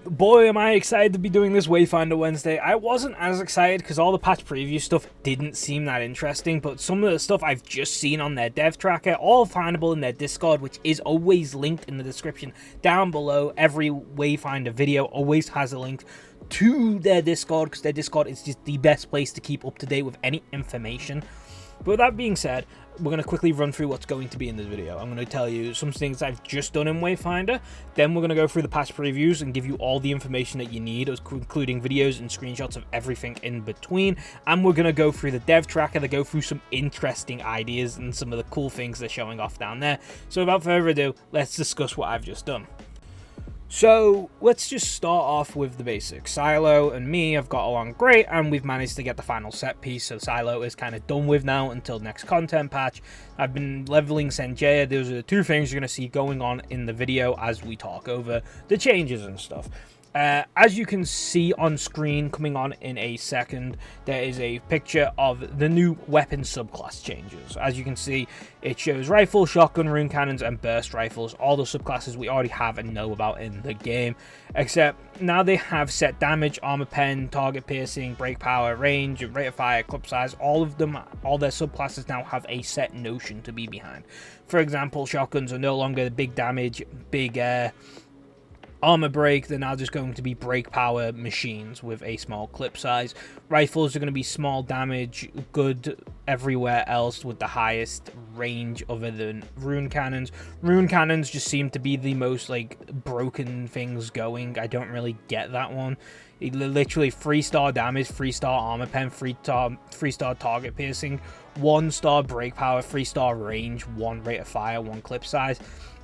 Boy, am I excited to be doing this Wayfinder Wednesday. I wasn't as excited because all the patch preview stuff didn't seem that interesting, but some of the stuff I've just seen on their dev tracker, all findable in their Discord, which is always linked in the description down below. Every Wayfinder video always has a link to their Discord, because their Discord is just the best place to keep up to date with any information. But with that being said, we're going to quickly run through what's going to be in this video. I'm going to tell you some things I've just done in Wayfinder. Then we're going to go through the patch previews and give you all the information that you need, including videos and screenshots of everything in between. And we're going to go through the dev tracker to go through some interesting ideas and some of the cool things they're showing off down there. So without further ado, let's discuss what I've just done. So let's just start off with the basics. Silo and me have got along great, and we've managed to get the final set piece, so Silo is kind of done with now until next content patch. I've been leveling Sanjaya. Those are the two things you're going to see going on in the video as we talk over the changes and stuff. As you can see on screen, coming on in a second, there is a picture of the new weapon subclass changes. As you can see, it shows rifle, shotgun, rune cannons, and burst rifles, all the subclasses we already have and know about in the game, except now they have set damage, armor pen, target piercing, break power, range, rate of fire, clip size. All of them, all their subclasses now have a set notion to be behind. For example, shotguns are no longer the big damage, big armor break. They're now just going to be break power machines with a small clip size. Rifles are going to be small damage, good everywhere else, with the highest range other than rune cannons. Rune cannons just seem to be the most like broken things going. I don't really get that one. It literally 3-star damage, 3-star armor pen, 3-star target piercing, 1-star break power, 3-star range, 1 rate of fire, 1 clip size.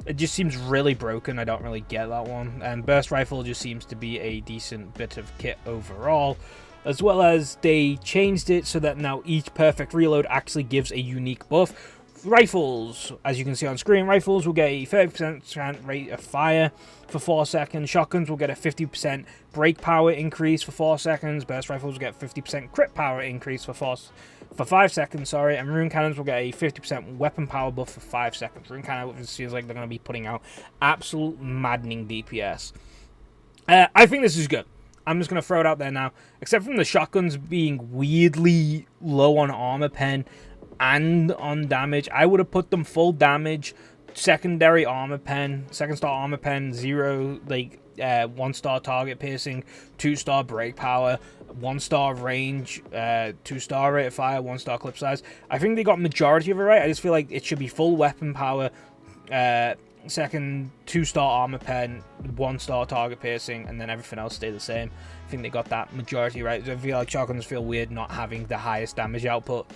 It just seems really broken. I don't really get that one. And burst rifle just seems to be a decent bit of kit overall, as well as they changed it so that now each perfect reload actually gives a unique buff. Rifles, as you can see on screen, rifles will get a 30% rate of fire for 4 seconds. Shotguns will get a 50% break power increase for 4 seconds. Burst rifles will get 50% crit power increase for 5 seconds, sorry. And rune cannons will get a 50% weapon power buff for 5 seconds. Rune cannon feels like they're going to be putting out absolute maddening DPS. I think this is good. I'm just going to throw it out there now. Except from the shotguns being weirdly low on armor pen and on damage, I would have put them full damage, secondary armor pen, 2-star armor pen, 0 like 1-star target piercing, 2-star break power, 1-star range, 2-star rate of fire, 1-star clip size. I think they got majority of it right. I just feel like it should be full weapon power, second 2-star armor pen, 1-star target piercing, and then everything else stay the same. I think they got that majority right. I feel like shotguns feel weird not having the highest damage output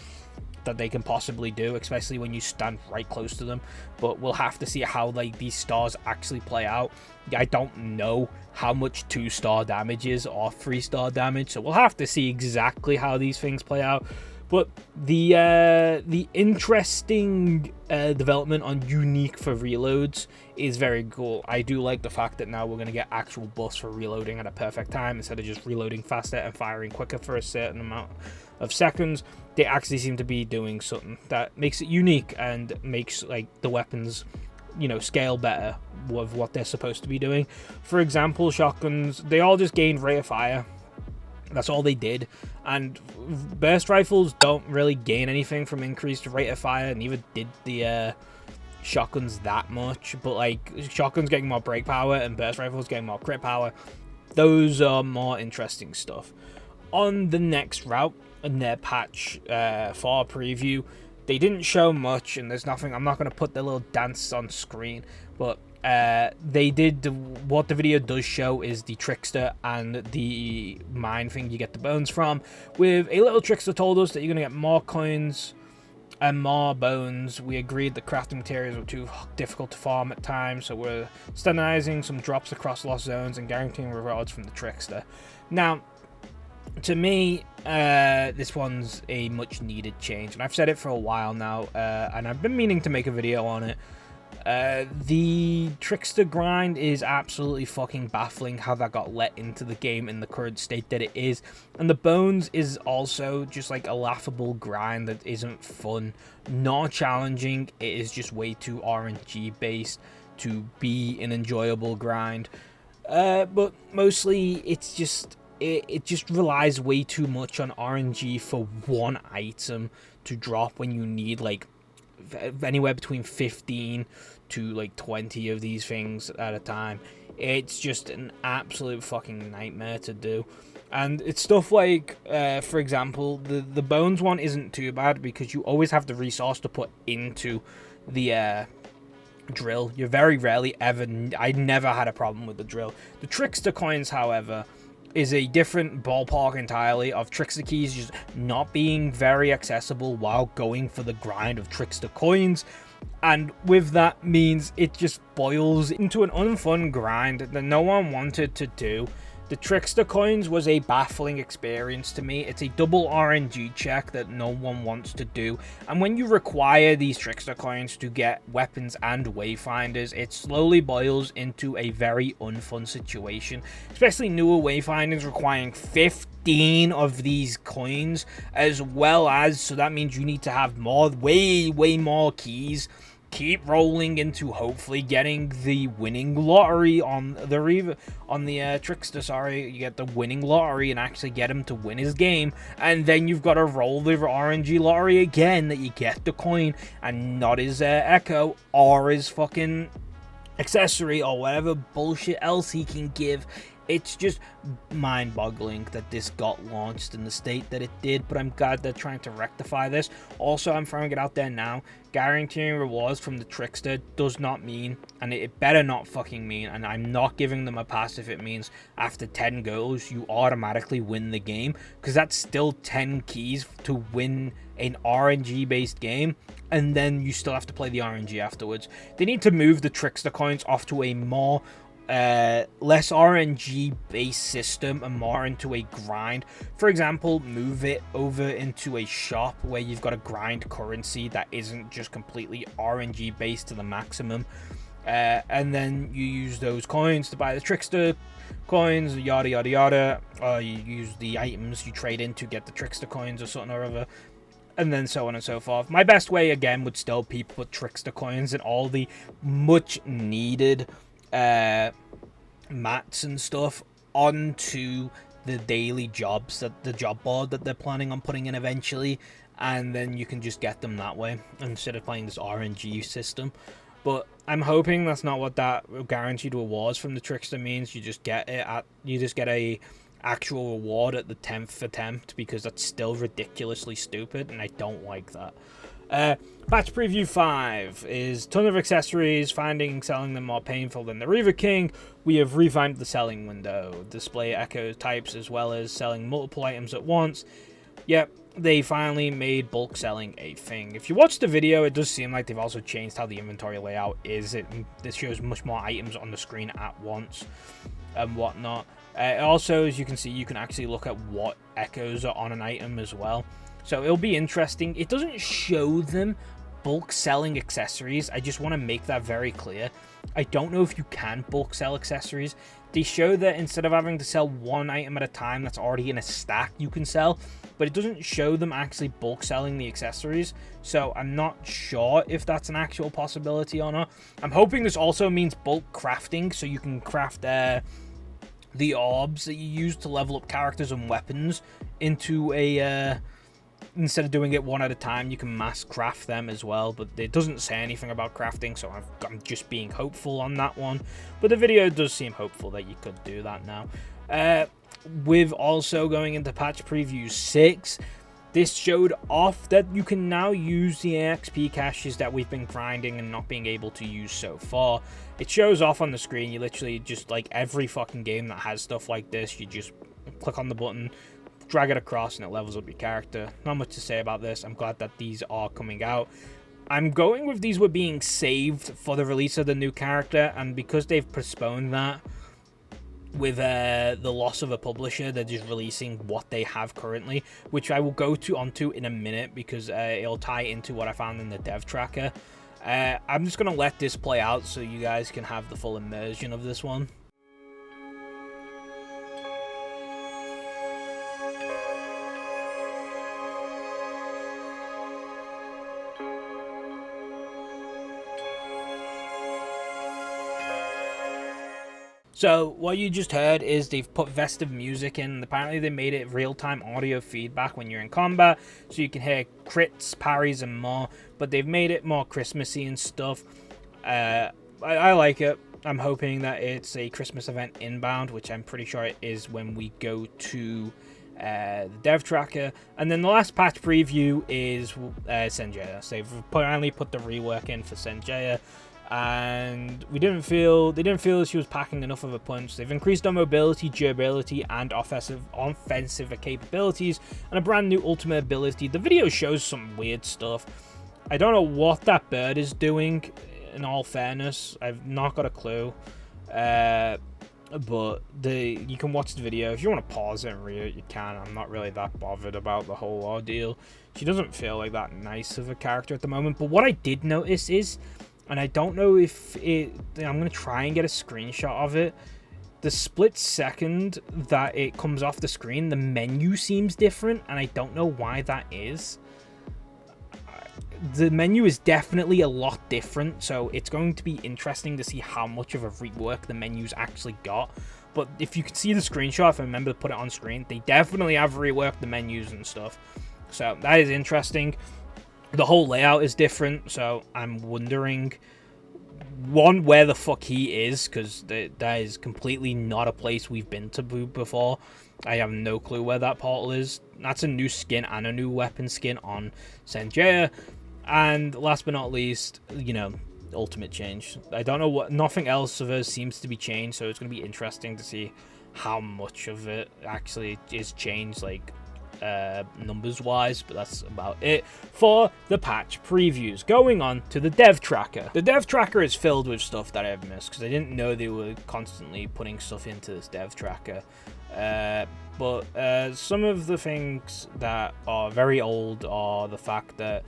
that they can possibly do, especially when you stand right close to them. But we'll have to see how like these stars actually play out. I don't know how much 2-star damage is or 3-star damage, so we'll have to see exactly how these things play out. But the interesting development on unique for reloads is very cool. I do like the fact that now we're going to get actual buffs for reloading at a perfect time instead of just reloading faster and firing quicker for a certain amount of seconds. They actually seem to be doing something that makes it unique and makes like the weapons, you know, scale better with what they're supposed to be doing. For example, shotguns, they all just gained rate of fire. That's all they did. And burst rifles don't really gain anything from increased rate of fire, neither did the shotguns that much. But like shotguns getting more break power and burst rifles getting more crit power, those are more interesting stuff. On the next route in their patch 4 preview, they didn't show much, and there's nothing. I'm not going to put the little dance on screen, but they did what the video does show is the trickster and the mine thing you get the bones from. With a little trickster told us that you're going to get more coins and more bones. We agreed that crafting materials were too difficult to farm at times, so we're standardizing some drops across lost zones and guaranteeing rewards from the trickster. Now, to me, this one's a much needed change, and I've said it for a while now, and I've been meaning to make a video on it. The trickster grind is absolutely fucking baffling how that got let into the game in the current state that it is, and the bones is also just like a laughable grind that isn't fun, not challenging. It is just way too RNG based to be an enjoyable grind. But mostly it's just it just relies way too much on RNG for one item to drop when you need like anywhere between 15 to like 20 of these things at a time. It's just an absolute fucking nightmare to do. And it's stuff like, for example, the bones one isn't too bad because you always have the resource to put into the drill. You very rarely ever... I never had a problem with the drill. The trickster coins, however, is a different ballpark entirely of trickster keys just not being very accessible while going for the grind of trickster coins. And with that means it just boils into an unfun grind that no one wanted to do. The trickster coins was a baffling experience to me. It's a double RNG check that no one wants to do. And when you require these trickster coins to get weapons and wayfinders, it slowly boils into a very unfun situation. Especially newer wayfinders requiring 15 of these coins, as well as, so that means you need to have more, way more keys. Keep rolling into hopefully getting the winning lottery on the trickster. Sorry, you get the winning lottery and actually get him to win his game, and then you've got to roll the RNG lottery again that you get the coin and not his echo or his fucking accessory or whatever bullshit else he can give. It's just mind-boggling that this got launched in the state that it did, but I'm glad they're trying to rectify this. Also, I'm throwing it out there now, guaranteeing rewards from the trickster does not mean, and it better not fucking mean, and I'm not giving them a pass if it means after 10 goes you automatically win the game, because that's still 10 keys to win an RNG-based game, and then you still have to play the RNG afterwards. They need to move the trickster coins off to a more less RNG based system and more into a grind. For example, move it over into a shop where you've got a grind currency that isn't just completely RNG based to the maximum, and then you use those coins to buy the trickster coins, yada yada yada, or you use the items you trade in to get the trickster coins or something or other, and then so on and so forth. My best way again would still be put trickster coins and all the much needed mats and stuff onto the daily jobs, that the job board that they're planning on putting in eventually, and then you can just get them that way instead of playing this RNG system. But I'm hoping that's not what that guaranteed rewards from the trickster means. You just get it at, you just get a actual reward at the 10th attempt, because that's still ridiculously stupid and I don't like that. Patch Preview 5 is ton of accessories, finding and selling them more painful than the Reaver King. We have revamped the selling window, display echo types, as well as selling multiple items at once. Yep, they finally made bulk selling a thing. If you watch the video, it does seem like they've also changed how the inventory layout is. This shows much more items on the screen at once and whatnot. Also, as you can see, you can actually look at what echoes are on an item as well. So it'll be interesting. It doesn't show them bulk selling accessories. I just want to make that very clear. I don't know if you can bulk sell accessories. They show that instead of having to sell one item at a time that's already in a stack, you can sell, but it doesn't show them actually bulk selling the accessories. So I'm not sure if that's an actual possibility or not. I'm hoping this also means bulk crafting, so you can craft the orbs that you use to level up characters and weapons into a instead of doing it one at a time, you can mass craft them as well, but it doesn't say anything about crafting, so I'm just being hopeful on that one. But the video does seem hopeful that you could do that now. With also going into patch preview 6, this showed off that you can now use the XP caches that we've been grinding and not being able to use so far. It shows off on the screen. You literally just, like every fucking game that has stuff like this, you just click on the button, drag it across, and it levels up your character. Not much to say about this. I'm glad that these are coming out. I'm going with these were being saved for the release of the new character, and because they've postponed that with the loss of a publisher, they're just releasing what they have currently, which I will go onto in a minute, because it'll tie into what I found in the dev tracker. I'm just going to let this play out so you guys can have the full immersion of this one. So what you just heard is they've put festive music in. Apparently they made it real-time audio feedback when you're in combat, so you can hear crits, parries, and more. But they've made it more Christmassy and stuff. I like it. I'm hoping that it's a Christmas event inbound, which I'm pretty sure it is when we go to the dev tracker. And then the last patch preview is Sanjaya. So they've finally put the rework in for Sanjaya, and they didn't feel she was packing enough of a punch. They've increased her mobility, durability, and offensive capabilities, and a brand new ultimate ability. The video shows some weird stuff. I don't know what that bird is doing, in all fairness. I've not got a clue. But you can watch the video. If you want to pause it and read it, you can. I'm not really that bothered about the whole ordeal. She doesn't feel like that nice of a character at the moment. But what I did notice is, and I don't know if I'm going to try and get a screenshot of it, the split second that it comes off the screen, the menu seems different, and I don't know why that is. The menu is definitely a lot different, so it's going to be interesting to see how much of a rework the menu's actually got. But if you can see the screenshot, if I remember to put it on screen, they definitely have reworked the menus and stuff. So that is interesting. The whole layout is different, so I'm wondering, one, where the fuck he is, because that is completely not a place we've been to before. I have no clue where that portal is. That's a new skin and a new weapon skin on Sanjaya. And last but not least, you know, ultimate change. I don't know what, nothing else of hers seems to be changed, so it's going to be interesting to see how much of it actually is changed, like, numbers wise. But that's about it for the patch previews. Going on to the dev tracker. The dev tracker is filled with stuff that I've missed, because I didn't know they were constantly putting stuff into this dev tracker. But some of the things that are very old are the fact that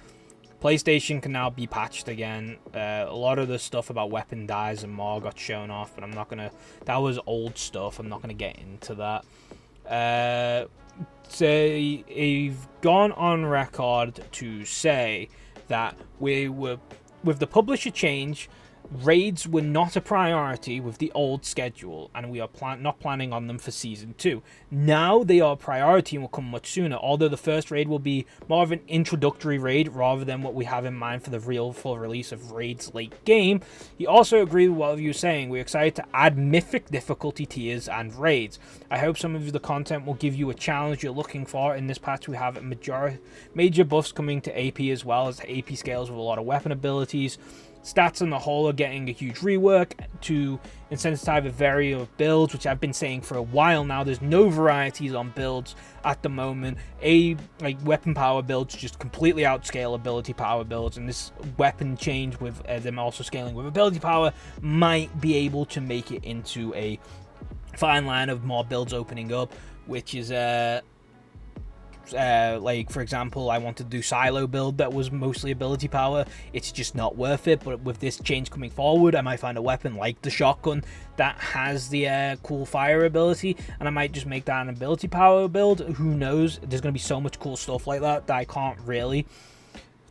PlayStation can now be patched again. A lot of the stuff about weapon dyes and more got shown off, but I'm not gonna. That was old stuff. I'm not gonna get into that. They've gone on record to say that with the publisher change, raids were not a priority with the old schedule, and we are not planning on them for Season 2. Now they are a priority and will come much sooner, although the first raid will be more of an introductory raid rather than what we have in mind for the real full release of raids late game. He also agreed with what you were saying. We're excited to add mythic difficulty tiers and raids. I hope some of the content will give you a challenge you're looking for. In this patch we have major buffs coming to AP, as well as AP scales with a lot of weapon abilities. Stats on the whole are getting a huge rework to incentivize a variety of builds, which I've been saying for a while now. There's no varieties on builds at the moment. Weapon power builds just completely outscale ability power builds, and this weapon change with them also scaling with ability power might be able to make it into a fine line of more builds opening up, which is like, for example, I wanted to do silo build that was mostly ability power. It's just not worth it. But with this change coming forward, I might find a weapon like the shotgun that has the cool fire ability, and I might just make that an ability power build. Who knows? There's going to be so much cool stuff like that I can't really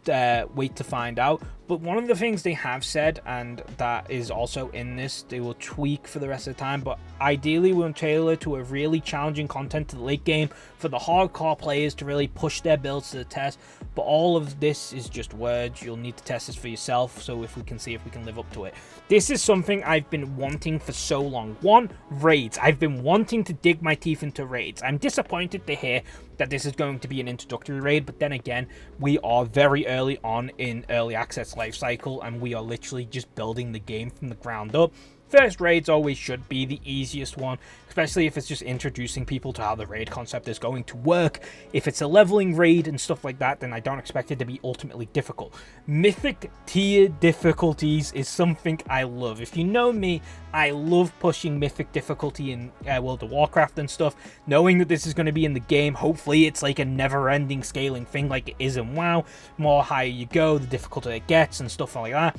wait to find out. But one of the things they have said, and that is also in this, they will tweak for the rest of the time, but ideally we'll tailor to a really challenging content to the late game for the hardcore players to really push their builds to the test. But all of this is just words. You'll need to test this for yourself, so if we can see if we can live up to it. This is something I've been wanting for so long. One, raids. I've been wanting to dig my teeth into raids. I'm disappointed to hear that this is going to be an introductory raid, but then again, we are very early on in early access life cycle, and we are literally just building the game from the ground up. First raids always should be the easiest one, especially if it's just introducing people to how the raid concept is going to work. If it's a leveling raid and stuff like that, then I don't expect it to be ultimately difficult. Mythic tier difficulties is something I love. If you know me, I love pushing mythic difficulty in World of Warcraft and stuff. Knowing that this is going to be in the game, hopefully it's like a never-ending scaling thing like it is in WoW. More higher you go, the difficulty it gets and stuff like that.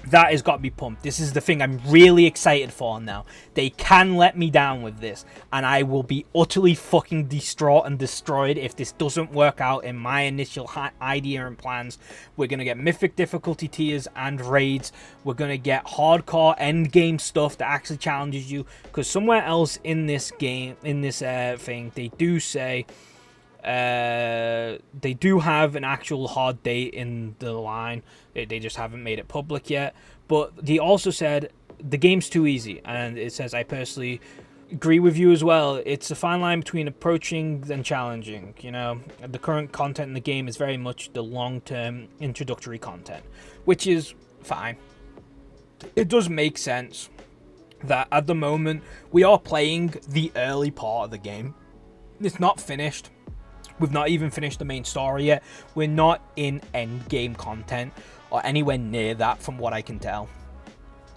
That has got me pumped. This is the thing I'm really excited for now. They can let me down with this, and I will be utterly fucking distraught and destroyed if this doesn't work out in my initial idea and plans. We're going to get mythic difficulty tiers and raids. We're going to get hardcore end game stuff that actually challenges you, because somewhere else in this game, in this thing, they do say... they do have an actual hard date in the line. They just haven't made it public yet. But they also said the game's too easy, and it says, I personally agree with you as well. It's a fine line between approaching and challenging. You know, the current content in the game is very much the long-term introductory content, which is fine. It does make sense that at the moment we are playing the early part of the game. It's not finished. We've not even finished the main story yet. We're not in end game content or anywhere near that from what I can tell.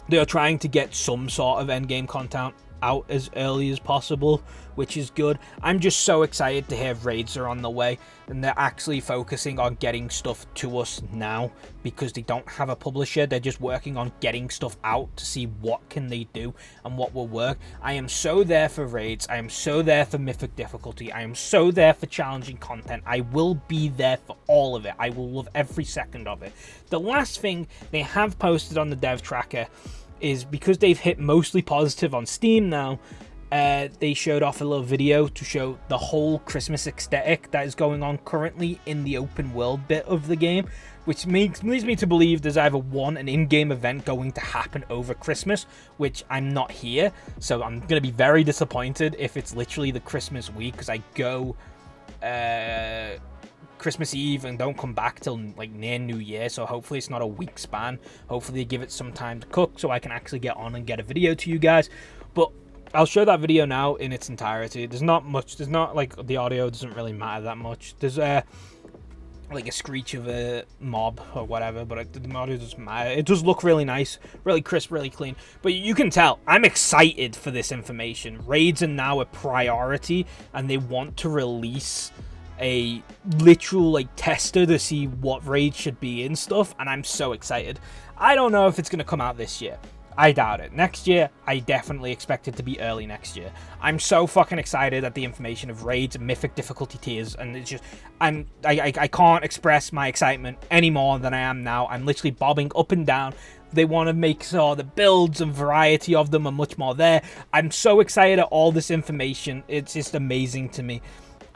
They are trying to get some sort of end game content out as early as possible, which is good. I'm just so excited to hear raids are on the way, and they're actually focusing on getting stuff to us now because they don't have a publisher. They're just working on getting stuff out to see what can they do and what will work. I am so there for raids. I am so there for mythic difficulty. I am so there for challenging content. I will be there for all of it. I will love every second of it. The last thing they have posted on the dev tracker is, because they've hit mostly positive on Steam now, they showed off a little video to show the whole Christmas aesthetic that is going on currently in the open world bit of the game, which leads me to believe there's either an in-game event going to happen over Christmas, which I'm not here, so I'm going to be very disappointed if it's literally the Christmas week, because I go Christmas Eve and don't come back till like near New Year, so hopefully it's not a week span. Hopefully they give it some time to cook so I can actually get on and get a video to you guys. But I'll show that video now in its entirety. There's not much, there's not like, the audio doesn't really matter that much. There's like a screech of a mob or whatever, but the audio doesn't matter. It does look really nice, really crisp, really clean. But you can tell I'm excited for this information. Raids are now a priority, and they want to release a literal like tester to see what raids should be in stuff, and I'm so excited. I don't know if it's going to come out this year. I doubt it. Next year, I definitely expect it to be early next year. I'm so fucking excited at the information of raids and mythic difficulty tiers, and it's just, I can't express my excitement any more than I am now. I'm literally bobbing up and down. They want to make sure the builds and variety of them are much more there. I'm so excited at all this information. It's just amazing to me.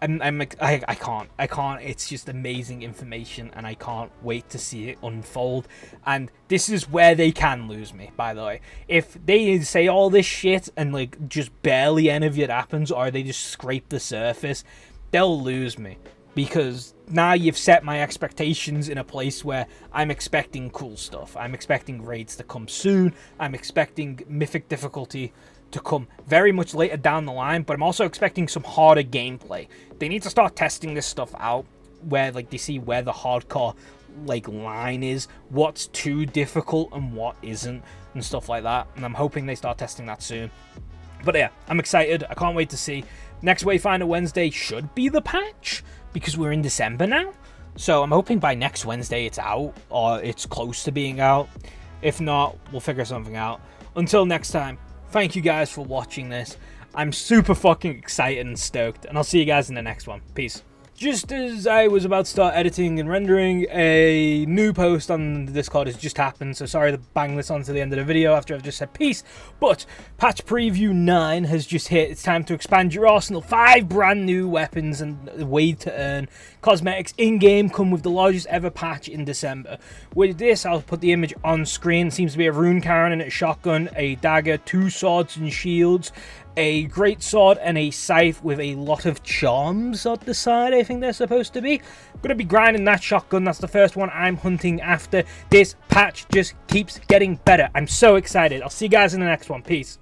I can't. It's just amazing information, and I can't wait to see it unfold. And this is where they can lose me, by the way. If they say all this shit and like just barely any of it happens, or they just scrape the surface, they'll lose me. Because now you've set my expectations in a place where I'm expecting cool stuff. I'm expecting raids to come soon. I'm expecting mythic difficulty to come very much later down the line, but I'm also expecting some harder gameplay. They need to start testing this stuff out, where like they see where the hardcore like line is, what's too difficult and what isn't, and stuff like that. And I'm hoping they start testing that soon. But yeah, I'm excited. I can't wait to see. Next Wayfinder Wednesday should be the patch, because we're in December now. So I'm hoping by next Wednesday it's out, or it's close to being out. If not, we'll figure something out. Until next time, thank you guys for watching this. I'm super fucking excited and stoked, and I'll see you guys in the next one. Peace. Just as I was about to start editing and rendering, a new post on the Discord has just happened, so sorry to bang this on to the end of the video after I've just said peace, but patch preview 9 has just hit. It's time to expand your arsenal. 5 brand new weapons and a way to earn cosmetics in-game come with the largest ever patch in December. With this, I'll put the image on screen. Seems to be a rune Karen and a shotgun, a dagger, 2 swords and shields, a great sword, and a scythe with a lot of charms on the side, I think they're supposed to be. I'm going to be grinding that shotgun. That's the first one I'm hunting after. This patch just keeps getting better. I'm so excited. I'll see you guys in the next one. Peace.